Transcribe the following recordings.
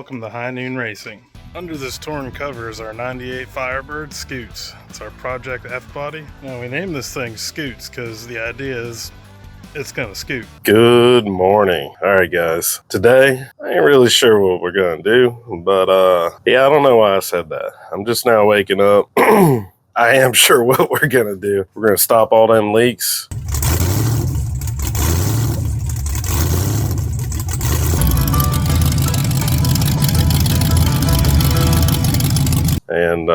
welcome to High Noon Racing. Under this torn cover is our 98 Firebird Scoots. It's our Project fbody. Now we named this thing Scoots because the idea is it's gonna scoot. Good morning. Alright guys, today I ain't really sure what we're gonna do, but yeah, I don't know why I said that. I'm just now waking up. I am sure what we're gonna do. We're gonna stop all them leaks. And,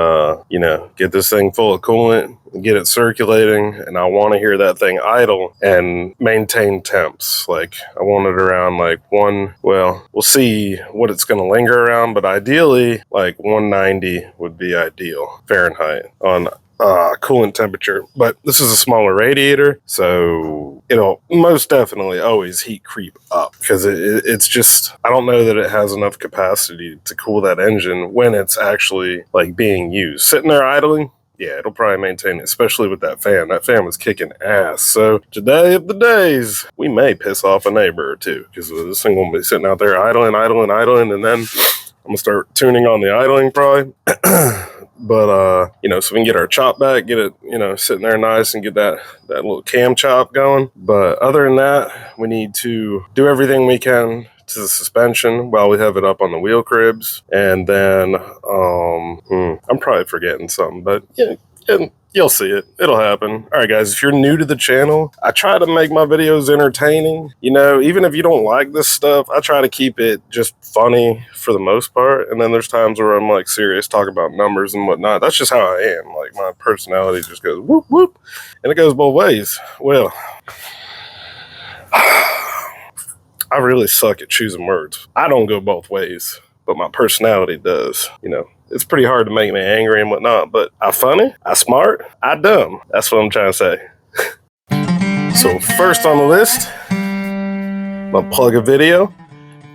you know, get this thing full of coolant, get it circulating, and I want to hear that thing idle and maintain temps. Like, I want it around like we'll see what it's going to linger around, but ideally, like 190 would be ideal Fahrenheit on coolant temperature. But this is a smaller radiator, so it'll most definitely always heat creep up because it's just, I don't know that it has enough capacity to cool that engine when it's actually like being used. Sitting there idling, yeah, it'll probably maintain it, especially with that fan. That fan was kicking ass. So today of the days, we may piss off a neighbor or two because this thing will be sitting out there idling, and then I'm gonna start tuning on the idling probably. But, you know, so we can get our chop back, get it, you know, sitting there nice and get that little cam chop going. But other than that, we need to do everything we can to the suspension while we have it up on the wheel cribs. And then, I'm probably forgetting something, but yeah, you'll see it. It'll happen. All right, guys, if you're new to the channel, I try to make my videos entertaining. You know, even if you don't like this stuff, I try to keep it just funny for the most part. And then there's times where I'm like serious, talk about numbers and whatnot. That's just how I am. Like, my personality just goes whoop, whoop. And it goes both ways. Well, I really suck at choosing words. I don't go both ways, but my personality does, you know. It's pretty hard to make me angry and whatnot, but I funny, I smart, I dumb. That's what I'm trying to say. So first on the list, I'm gonna plug a video.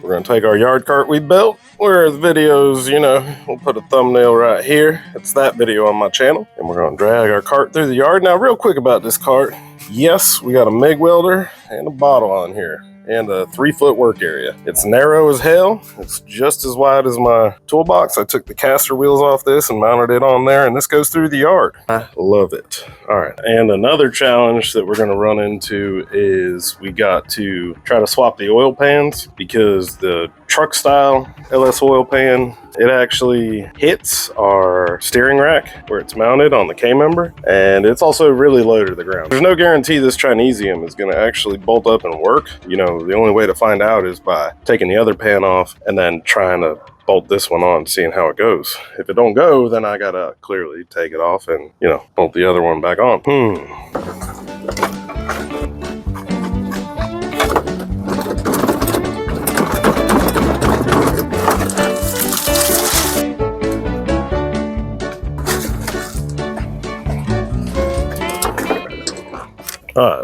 We're gonna take our yard cart we built, where the videos, you know, we'll put a thumbnail right here. It's that video on my channel. And we're gonna drag our cart through the yard. Now, real quick about this cart. Yes, we got a MIG welder and a bottle on here, and a 3-foot work area. It's narrow as hell. It's just as wide as my toolbox. I took the caster wheels off this and mounted it on there, and this goes through the yard. I love it. All right, and another challenge that we're gonna run into is we got to try to swap the oil pans because the truck style LS oil pan, it actually hits our steering rack where it's mounted on the K-member, and it's also really low to the ground. There's no guarantee this Chinesium is gonna actually bolt up and work. You know, the only way to find out is by taking the other pan off and then trying to bolt this one on, seeing how it goes. If it don't go, then I gotta clearly take it off and, you know, bolt the other one back on.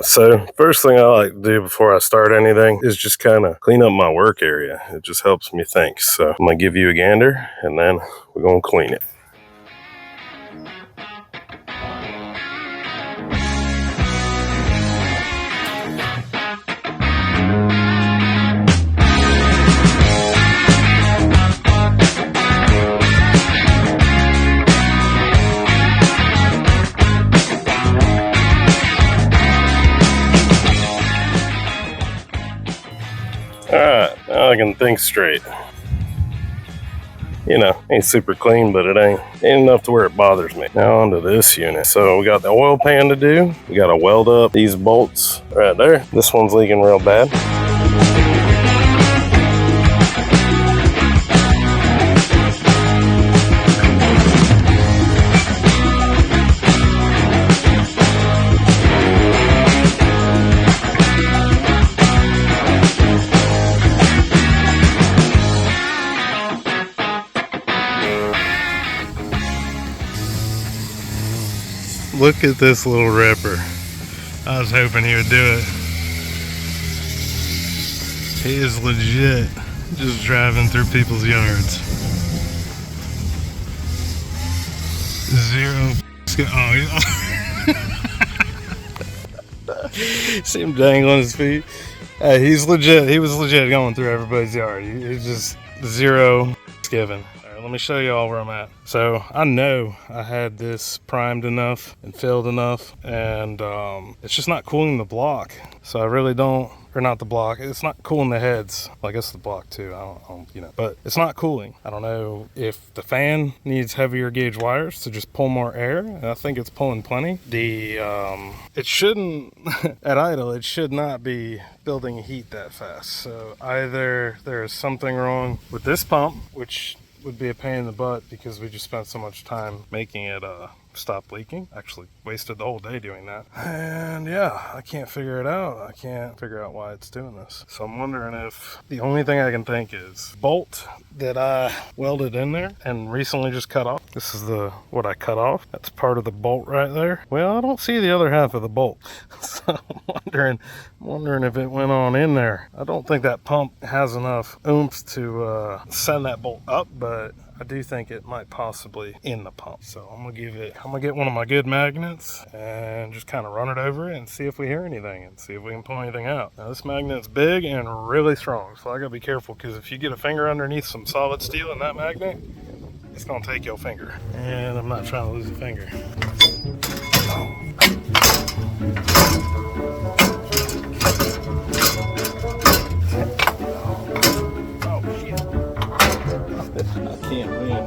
So first thing I like to do before I start anything is just kind of clean up my work area. It just helps me think. So I'm gonna give you a gander and then we're gonna clean it. Alright, now I can think straight. You know, ain't super clean, but it ain't enough to where it bothers me. Now onto this unit. So we got the oil pan to do. We got to weld up these bolts right there. This one's leaking real bad. Look at this little ripper. I was hoping he would do it. He is legit just driving through people's yards. Zero. Oh, see him dangling his feet. Hey, he's legit. He was legit going through everybody's yard. He's just zero given. All right, let me show you all where I'm at. So I know I had this primed enough and filled enough, and it's just not cooling the block. So I really don't, or not the block, it's not cooling the heads. Well, I guess the block too, I don't, but it's not cooling. I don't know if the fan needs heavier gauge wires to just pull more air, and I think it's pulling plenty. It shouldn't, at idle, it should not be building heat that fast. So either there is something wrong with this pump, which would be a pain in the butt because we just spent so much time making it stop leaking. Actually wasted the whole day doing that. And yeah, I can't figure it out. I can't figure out why it's doing this. So I'm wondering if the only thing I can think is bolt that I welded in there and recently just cut off. This is what I cut off. That's part of the bolt right there. Well, I don't see the other half of the bolt. So I'm wondering if it went on in there. I don't think that pump has enough oomph to send that bolt up, but I do think it might possibly in the pump. So I'm gonna get one of my good magnets and just kind of run it over it and see if we hear anything and see if we can pull anything out. Now this magnet's big and really strong, so I gotta be careful, because if you get a finger underneath some solid steel in that magnet, it's gonna take your finger. And I'm not trying to lose a finger. I can't win.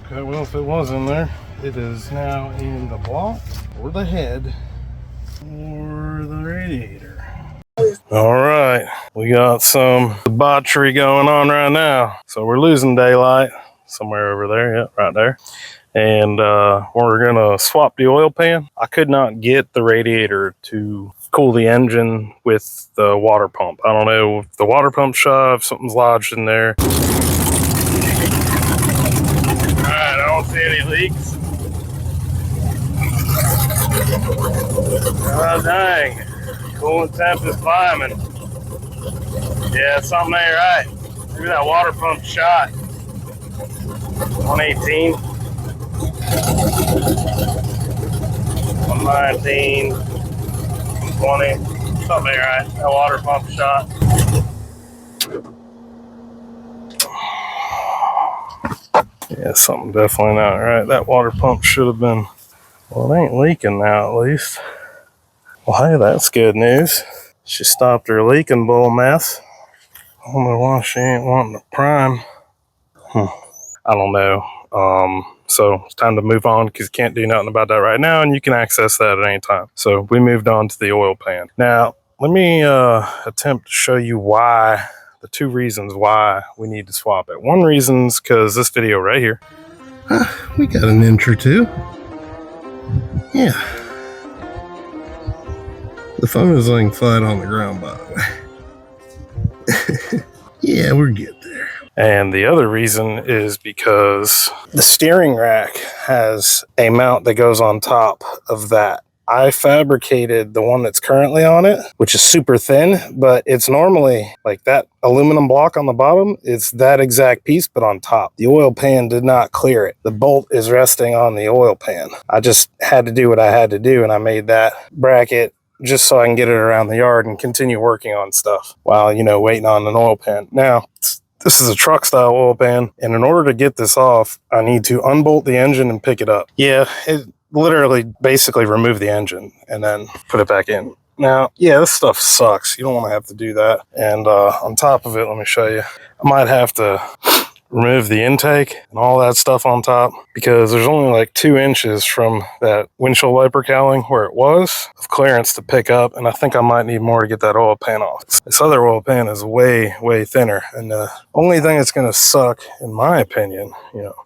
Okay, well, if it was in there, it is now in the block, or the head, or the radiator. All right, we got some debauchery going on right now. So we're losing daylight somewhere over there, yeah, right there. And we're gonna swap the oil pan. I could not get the radiator to cool the engine with the water pump. I don't know if the water pump shut, if something's lodged in there. All right, I don't see any leaks. Oh dang, coolant temp is climbing. Yeah, something ain't right. Maybe that water pump shot. 118, 119, 120, something ain't right. That water pump shot. Yeah, something definitely not right. That water pump should have been, well, it ain't leaking now at least. Well, hey, that's good news. She stopped her leaking bull mess. I don't know why she ain't wanting to prime. I don't know. So it's time to move on, because you can't do nothing about that right now, and you can access that at any time. So we moved on to the oil pan. Now, let me attempt to show you why, the two reasons why we need to swap it. One reason is because this video right here. We got an inch or two. Yeah. The phone is laying flat on the ground, by the way. Yeah, we're good there. And the other reason is because the steering rack has a mount that goes on top of that. I fabricated the one that's currently on it, which is super thin, but it's normally like that aluminum block on the bottom. It's that exact piece, but on top. The oil pan did not clear it. The bolt is resting on the oil pan. I just had to do what I had to do, and I made that bracket just so I can get it around the yard and continue working on stuff while, waiting on an oil pan. Now, this is a truck style oil pan, and in order to get this off, I need to unbolt the engine and pick it up. Yeah, it literally basically remove the engine and then put it back in. Now, yeah, this stuff sucks. You don't want to have to do that. And on top of it, let me show you. I might have to remove the intake and all that stuff on top, because there's only like 2 inches from that windshield wiper cowling where it was of clearance to pick up, and I think I might need more to get that oil pan off. This other oil pan is way thinner, and the only thing that's going to suck, in my opinion,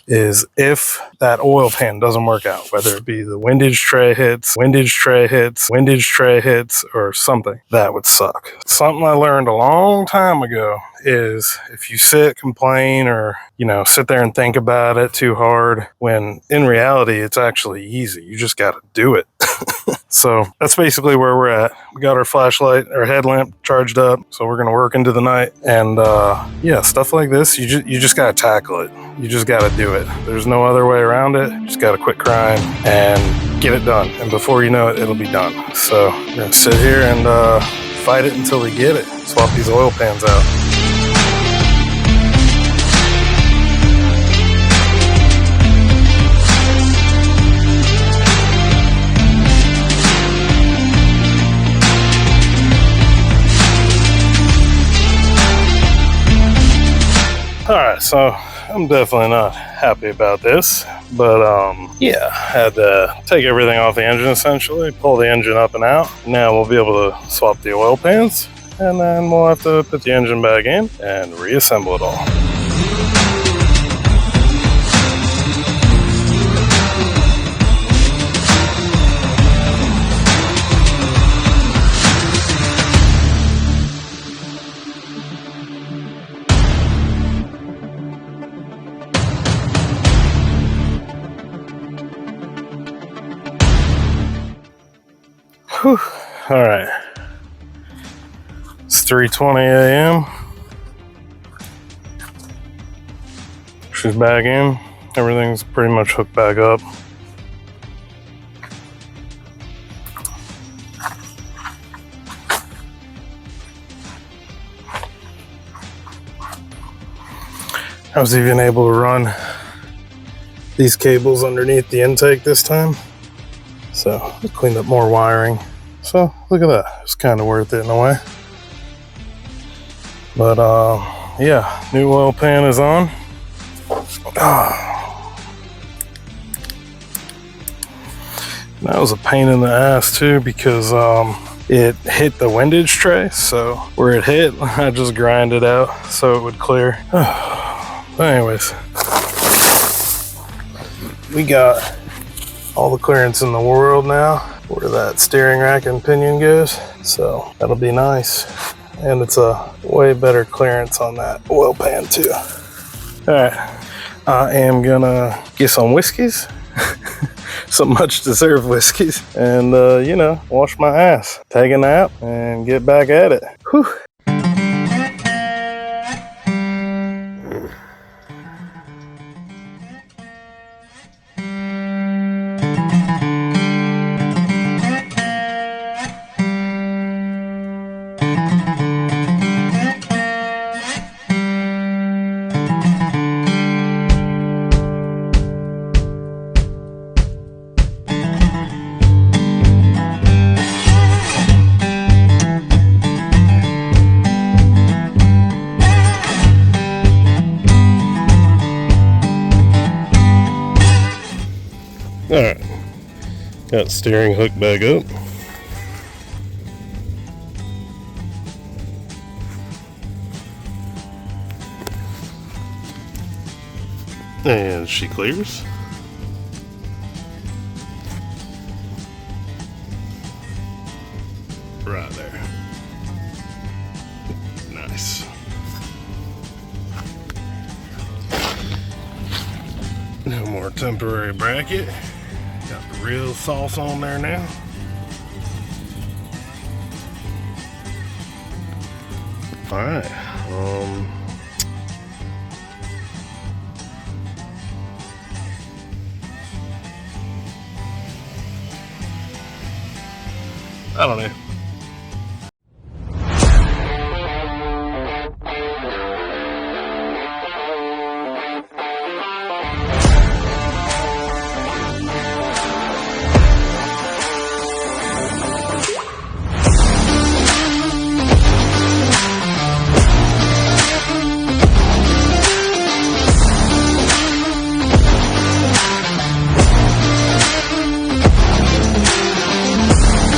is if that oil pan doesn't work out, whether it be the windage tray hits, or something. That would suck. Something I learned a long time ago is if you complain, or sit there and think about it too hard, when in reality it's actually easy. You just got to do it. So that's basically where we're at. We got our flashlight, our headlamp charged up, so we're gonna work into the night. And yeah, stuff like this, you just gotta tackle it. You just gotta do it. There's no other way around it. You just gotta quit crying and get it done. And before you know it, it'll be done. So we're gonna sit here and fight it until we get it. Swap these oil pans out. Alright, so I'm definitely not happy about this, but yeah, had to take everything off the engine essentially, pull the engine up and out. Now we'll be able to swap the oil pans, and then we'll have to put the engine back in and reassemble it all. Whew. All right, it's 3:20 a.m. She's back in. Everything's pretty much hooked back up. I was even able to run these cables underneath the intake this time. So I cleaned up more wiring. So look at that. It's kind of worth it in a way. But yeah, new oil pan is on. That was a pain in the ass too, because it hit the windage tray. So where it hit, I just grind it out so it would clear. But anyways, we got all the clearance in the world now where that steering rack and pinion goes, so that'll be nice. And it's a way better clearance on that oil pan too. All right, I am gonna get some whiskeys, some much deserved whiskeys, and you know, wash my ass, take a nap, and get back at it. Whew. Alright, got steering hook back up. And she clears. Right there. Nice. No more temporary bracket. Got the real sauce on there now. Alright. I don't know.